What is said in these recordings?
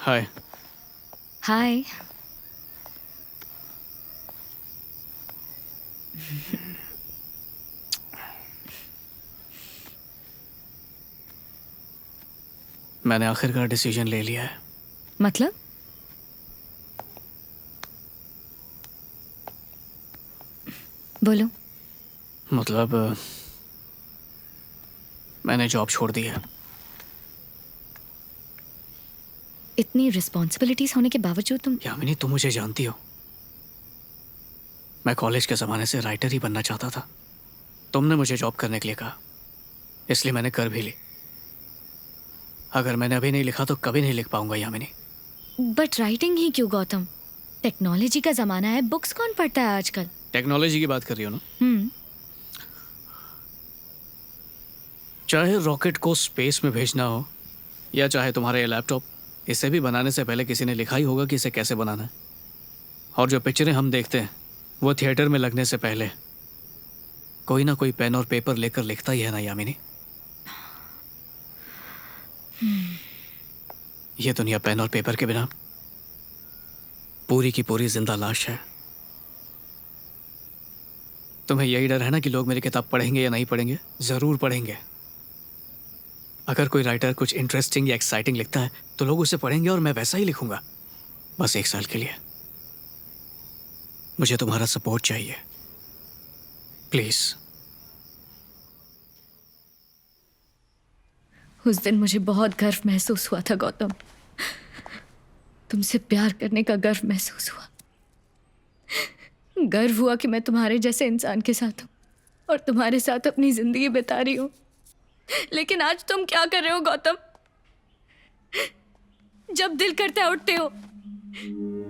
हाय। हाय। मैंने आखिरकार डिसीजन ले लिया है। मतलब? बोलो। मतलब मैंने जॉब छोड़ दी है। इतनी रिस्पॉन्सिबिलिटीज होने के बावजूद तुम? यामिनी, तुम मुझे जानती हो, मैं कॉलेज के ज़माने से राइटर ही बनना चाहता था। तुमने मुझे जॉब करने के लिए कहा, इसलिए मैंने कर भी ली। अगर मैंने अभी नहीं लिखा तो कभी नहीं लिख पाऊंगा यामिनी। बट राइटिंग ही क्यों गौतम? टेक्नोलॉजी का जमाना है, बुक्स कौन पढ़ता है आजकल? टेक्नोलॉजी की बात कर रही हो ना? चाहे रॉकेट को स्पेस में भेजना हो या चाहे तुम्हारा ये लैपटॉप, इसे भी बनाने से पहले किसी ने लिखा ही होगा कि इसे कैसे बनाना है। और जो पिक्चरें हम देखते हैं वो थिएटर में लगने से पहले कोई ना कोई पेन और पेपर लेकर लिखता ही है ना यामिनी। ये दुनिया पेन और पेपर के बिना पूरी की पूरी जिंदा लाश है। तुम्हें यही डर है ना कि लोग मेरी किताब पढ़ेंगे या नहीं पढ़ेंगे? जरूर पढ़ेंगे। अगर कोई राइटर कुछ इंटरेस्टिंग या एक्साइटिंग लिखता है तो लोग उसे पढ़ेंगे और मैं वैसा ही लिखूंगा। बस 1 साल के लिए मुझे तुम्हारा सपोर्ट चाहिए, प्लीज। उस दिन मुझे बहुत गर्व महसूस हुआ था गौतम। तुमसे प्यार करने का गर्व महसूस हुआ। गर्व हुआ कि मैं तुम्हारे जैसे इंसान के साथ हूँ और तुम्हारे साथ अपनी जिंदगी बिता रही हूँ। लेकिन आज तुम क्या कर रहे हो गौतम? जब दिल करता है उठते हो,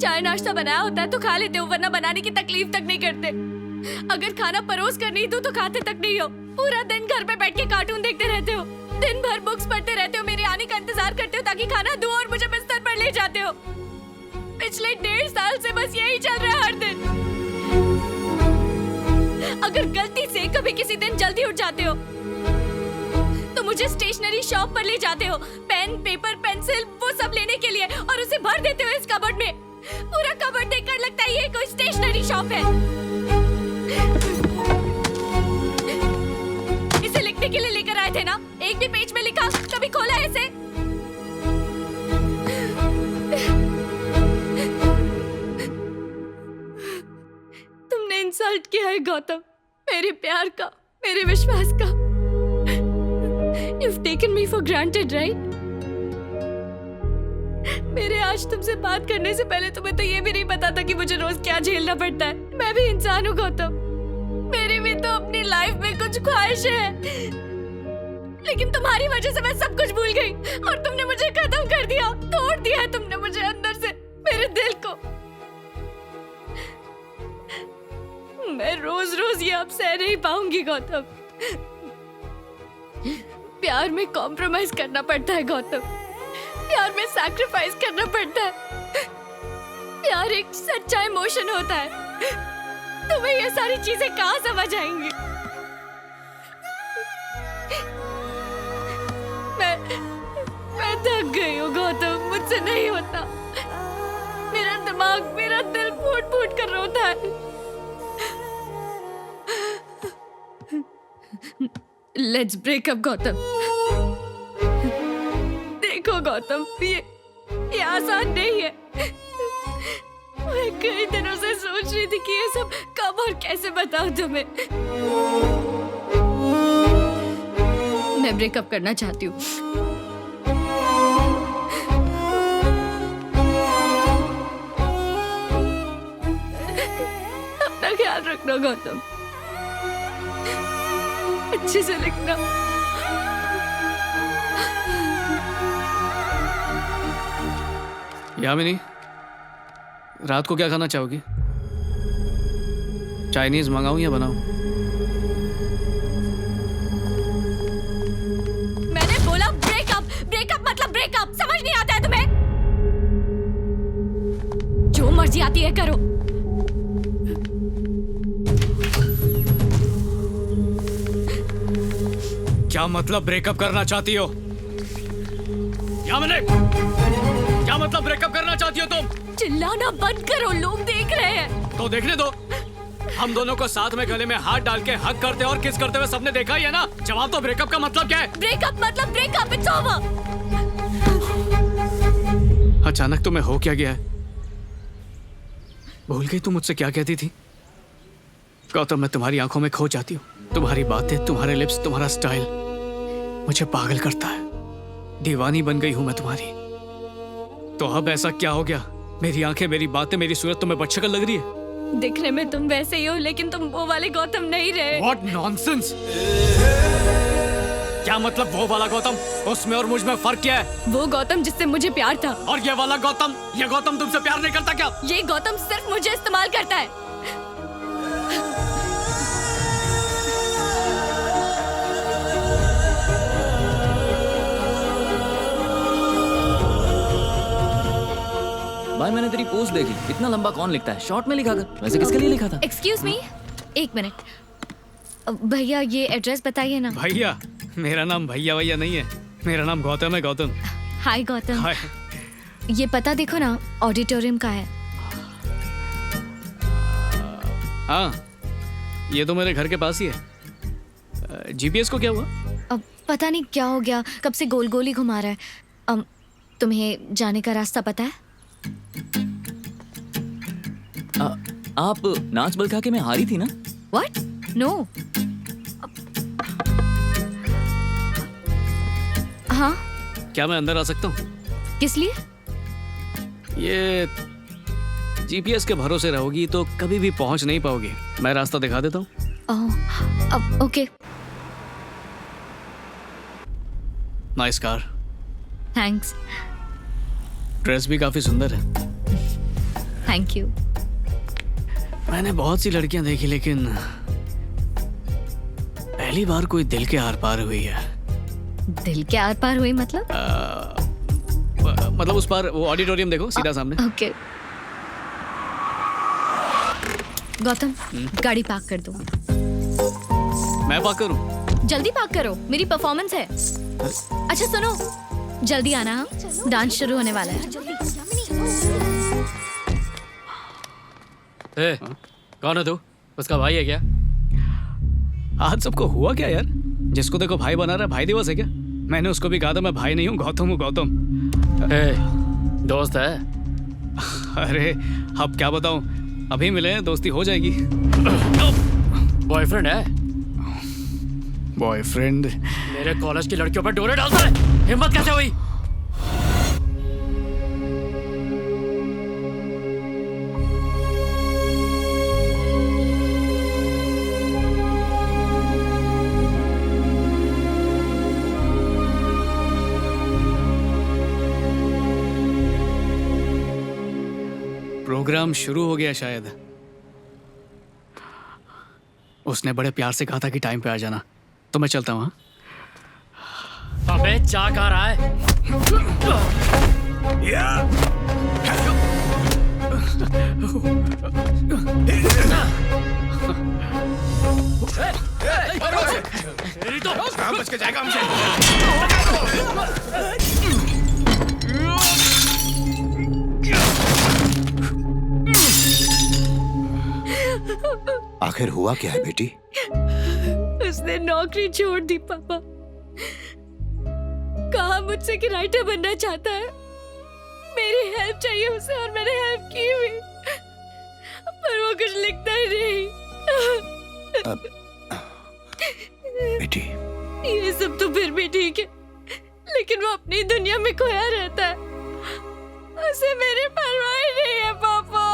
चाय नाश्ता बनाया होता है तो खा लेते हो, वरना बनाने की तकलीफ तक नहीं करते। अगर खाना परोस कर नहीं दूं तो खाते तक नहीं हो। पूरा दिन घर पे बैठ के कार्टून देखते रहते हो, दिन भर बुक्स पढ़ते रहते हो, मेरे आने का इंतजार करते हो ताकि खाना दूं और मुझे बिस्तर पर ले जाते हो। पिछले 1.5 साल से बस यही चल रहा है हर दिन। अगर गलती से कभी किसी दिन जल्दी उठ जाते हो तो मुझे स्टेशनरी शॉप पर ले जाते हो, पेन, पेपर, पेंसिल वो सब लेने के लिए, और उसे भर देते हो इस कबर्ड में। पूरा कबर्ड देखकर लगता है ये कोई स्टेशनरी शॉप है। इसे लिखने के लिए लेकर आए थे ना? एक भी पेज में लिखा, कभी खोला है इसे? तुमने इंसल्ट किया है गौतम, मेरे प्यार का, मेरे विश्वास का। You've taken me for granted, right? मेरे आज तुमसे बात करने से पहले तुम्हें तो ये भी नहीं पता था कि मुझे रोज क्या झेलना पड़ता है। मैं भी इंसान हूँ गौतम, मेरी भी तो अपनी लाइफ में कुछ ख्वाहिशें हैं। लेकिन तुम्हारी वजह से मैं सब कुछ भूल गई और तुमने मुझे खत्म कर दिया, तोड़ दिया है तुमने मुझे अंदर से, मेरे दिल को। मैं रोज रोज ये अब सह नहीं पाऊंगी गौतम। प्यार में कॉम्प्रोमाइज करना पड़ता है गौतम, प्यार में सैक्रिफाइस करना पड़ता है। प्यार एक सच्चा इमोशन होता है। तुम्हें ये सारी चीजें कहाँ समझ आएंगी? मैं थक गई हूँ गौतम, मुझसे नहीं होता। मेरा दिमाग, मेरा दिल फूट फूट कर रोता है। Let's break up Gautam. देखो गौतम, ये आसान नहीं है। मैं कई दिनों से सोच रही थी कि ये सब कब और कैसे बताऊं तुम्हें। मैं ब्रेकअप करना चाहती हूँ। अपना ख्याल रखना गौतम, अच्छे से लिखना। यामिनी, रात को क्या खाना चाहोगी? चाइनीज मंगाऊं या बनाऊं? मैंने बोला ब्रेकअप। ब्रेकअप मतलब ब्रेकअप, समझ नहीं आता है तुम्हें? जो मर्जी आती है करो। क्या मतलब ब्रेकअप करना चाहती हो? यामिनी, क्या मतलब ब्रेकअप करना चाहती हो तुम? चिल्लाना बंद करो, लोग देख रहे हैं। तो देखने दो। हम दोनों को साथ में गले में हाथ डाल के हग करते और किस करते हुए सबने देखा ही है ना। जवाब तो ब्रेकअप का मतलब क्या है? ब्रेकअप मतलब ब्रेकअप, इट्स ओवर। अचानक तुम्हें हो क्या गया है? भूल गई तुम मुझसे क्या कहती थी? गौतम, मैं तुम्हारी आंखों में खो जाती हूँ। तुम्हारी बातें, तुम्हारे लिप्स, तुम्हारा स्टाइल मुझे पागल करता है। दीवानी बन गई हूं मैं तुम्हारी। तो अब ऐसा क्या हो गया? मेरी आंखें, मेरी बातें, मेरी सूरत तुम्हें बदशक्ल लग रही है? दिखने में तुम वैसे ही हो, लेकिन तुम वो वाले गौतम नहीं रहे। What nonsense! क्या मतलब वो वाला गौतम? उसमें और मुझ में फर्क क्या है? वो गौतम जिससे मुझे प्यार था। और ये वाला गौतम? ये गौतम तुमसे प्यार नहीं करता क्या? ये गौतम सिर्फ मुझे इस्तेमाल करता है। भाई मैंने तेरी पोस्ट देखी, इतना लंबा कौन लिखता है? शॉर्ट में लिखा कर। वैसे किसके लिए लिखा था? एक्सक्यूज मी, एक मिनट। भैया ये एड्रेस बताइए ना। भैया? मेरा नाम भैया नहीं है, मेरा नाम गौतम है। गौतम। हाय गौतम। हाय। ये पता देखो ना, ऑडिटोरियम का है। हाँ, ये तो मेरे घर के पास ही है। जीपीएस को क्या हुआ? अब पता नहीं क्या हो गया, कब से गोल गोल ही घुमा रहा है। तुम्हें जाने का रास्ता पता है? आप नाच बल खा के मैं हारी थी ना? What? No. हाँ? क्या मैं अंदर आ सकता हूँ? किस लिए? ये जीपीएस के भरोसे रहोगी तो कभी भी पहुंच नहीं पाओगी। मैं रास्ता दिखा देता हूँ। अब okay. Nice car. Thanks. Dress भी काफी सुंदर है। Thank you. मैंने बहुत सी लड़कियां देखी, लेकिन पहली बार कोई दिल के आर पार हुई है। दिल के आर पार हुई मतलब? मतलब उस पार वो ऑडिटोरियम देखो सीधा सामने। ओके। गौतम, गाड़ी पार्क कर दो। मैं पार्क करूं? जल्दी पार्क करो, मेरी परफॉर्मेंस है। अच्छा सुनो, जल्दी आना, हाँ? डांस शुरू होने वाला है। कौन है तू? उसका भाई है क्या? आज सबको हुआ क्या यार? जिसको देखो भाई बना रहा है। भाई दिवस है क्या? मैंने उसको भी कहा था मैं भाई नहीं हूँ, गौतम हूँ, गौतम। दोस्त है? अरे अब क्या बताऊं, अभी मिले हैं, दोस्ती हो जाएगी। बॉयफ्रेंड है? बॉयफ्रेंड? मेरे कॉलेज की लड़कियों पर डोरे डालता है, हिम्मत कैसे हुई? प्रोग्राम शुरू हो गया शायद। उसने बड़े प्यार से कहा था कि टाइम पे आ जाना, तो मैं चलता हूँ। अबे जा कहाँ रहा है? काम बच के जाएगा हमसे। आखिर हुआ क्या है बेटी? उसने नौकरी छोड़ दी पापा। कहा मुझसे कि राइटर बनना चाहता है। मेरी हेल्प चाहिए उसे और मैंने हेल्प की भी, पर वो कुछ लिखता ही नहीं। बेटी, ये सब तो फिर भी ठीक है, लेकिन वो अपनी दुनिया में खोया रहता है। उसे मेरी परवाह ही नहीं है पापा।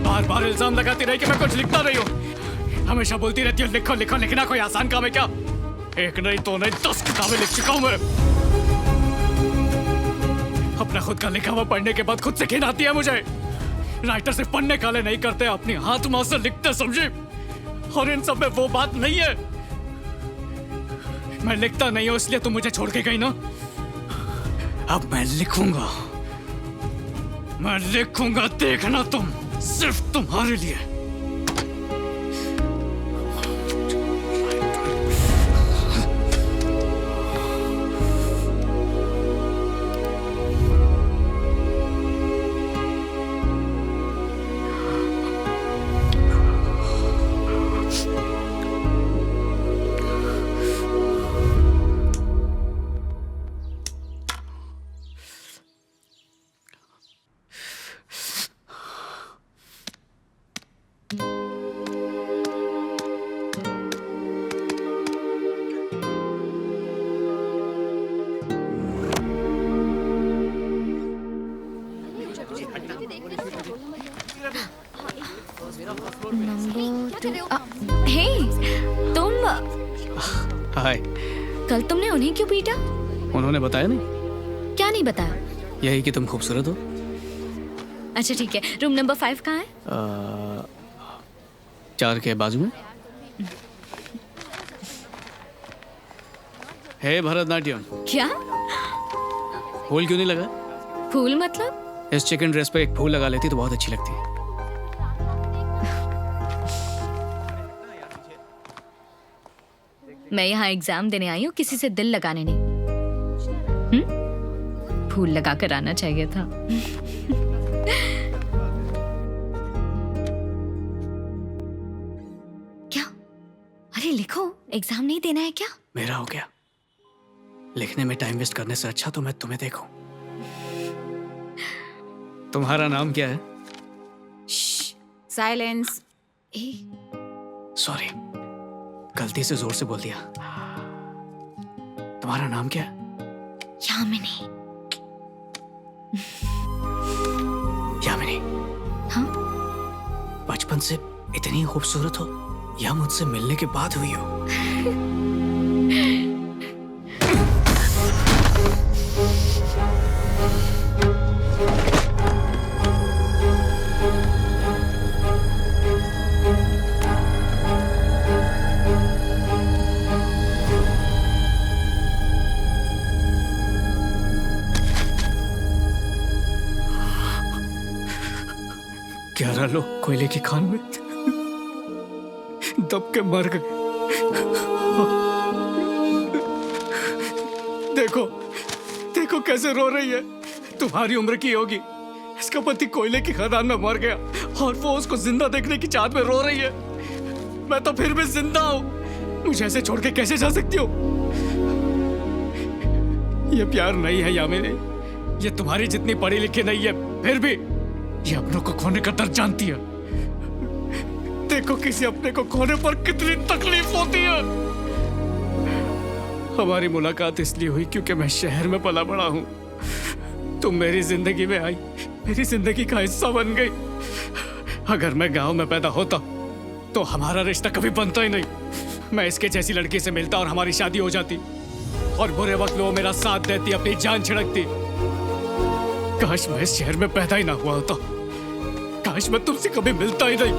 बार बार इल्जाम लगाती रही कि मैं कुछ लिखता नहीं हूँ। हमेशा बोलती रहती हूँ लिखो लिखो, लिखना कोई आसान काम है क्या? एक नहीं तो नहीं 10 किताबें लिख चुका हूँ मैं। अपना खुद का लिखा हुआ पढ़ने के बाद खुद से घिन आती है मुझे। राइटर सिर्फ पढ़ने काले नहीं करते, अपनी हाथ माँ से लिखते, समझे? और इन सब में वो बात नहीं है। मैं लिखता नहीं हूँ इसलिए तुम मुझे छोड़ के गई ना। अब मैं लिखूंगा, मैं लिखूंगा, देखना तुम, सिर्फ तुम्हारे लिए। हे, तुम हाय। कल तुमने उन्हें क्यों पीटा? उन्होंने बताया नहीं? क्या नहीं बताया? यही कि तुम खूबसूरत हो। अच्छा ठीक है, रूम नंबर 5 कहाँ है? 4 के बाजू में। हे भरतनाट्यम, क्या? फूल क्यों नहीं लगा? फूल मतलब? इस चिकन ड्रेस पे एक फूल लगा लेती तो बहुत अच्छी लगती। मैं यहाँ एग्जाम देने आई हूँ, किसी से दिल लगाने नहीं। फूल लगा कर आना चाहिए था। क्या? अरे लिखो, एग्जाम नहीं देना है क्या? मेरा हो गया। लिखने में टाइम वेस्ट करने से अच्छा तो मैं तुम्हें देखूं। तुम्हारा नाम क्या है? साइलेंस। ए, सॉरी, गलती से जोर से बोल दिया। तुम्हारा नाम क्या है? यामिनी। यामिनी। हाँ? बचपन से इतनी खूबसूरत हो या मुझसे मिलने के बाद हुई हो? ग्यारह लोग कोयले की खान में दब के मर गए। देखो देखो कैसे रो रही है। तुम्हारी उम्र की होगी। इसका पति कोयले की खदान में मर गया और वो उसको जिंदा देखने की चाहत में रो रही है। मैं तो फिर भी जिंदा हूं। मुझे ऐसे छोड़ के कैसे जा सकती हो? ये प्यार नहीं है यामिनी। ये तुम्हारी जितनी पढ़ी लिखी नहीं है, फिर भी ये अपनों को खोने का दर्द जानती है। देखो किसी अपने को खोने पर कितनी तकलीफ होती है। हमारी मुलाकात इसलिए हुई क्योंकि मैं शहर में पला बड़ा हूं। तुम मेरी जिंदगी में आई, मेरी जिंदगी का हिस्सा बन गई। अगर मैं गांव में पैदा होता तो हमारा रिश्ता कभी बनता ही नहीं। मैं इसके जैसी लड़की से मिलता और हमारी शादी हो जाती, और बुरे वक्त में वो मेरा साथ देती, अपनी जान छिड़कती। काश मैं इस शहर में पैदा ही ना हुआ होता। काश मैं तुमसे कभी मिलता ही नहीं।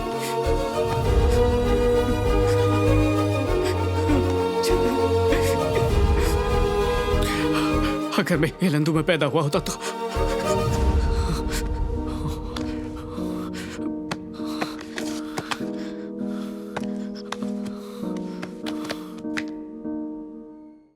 अगर मैं हेलंदू में पैदा हुआ होता तो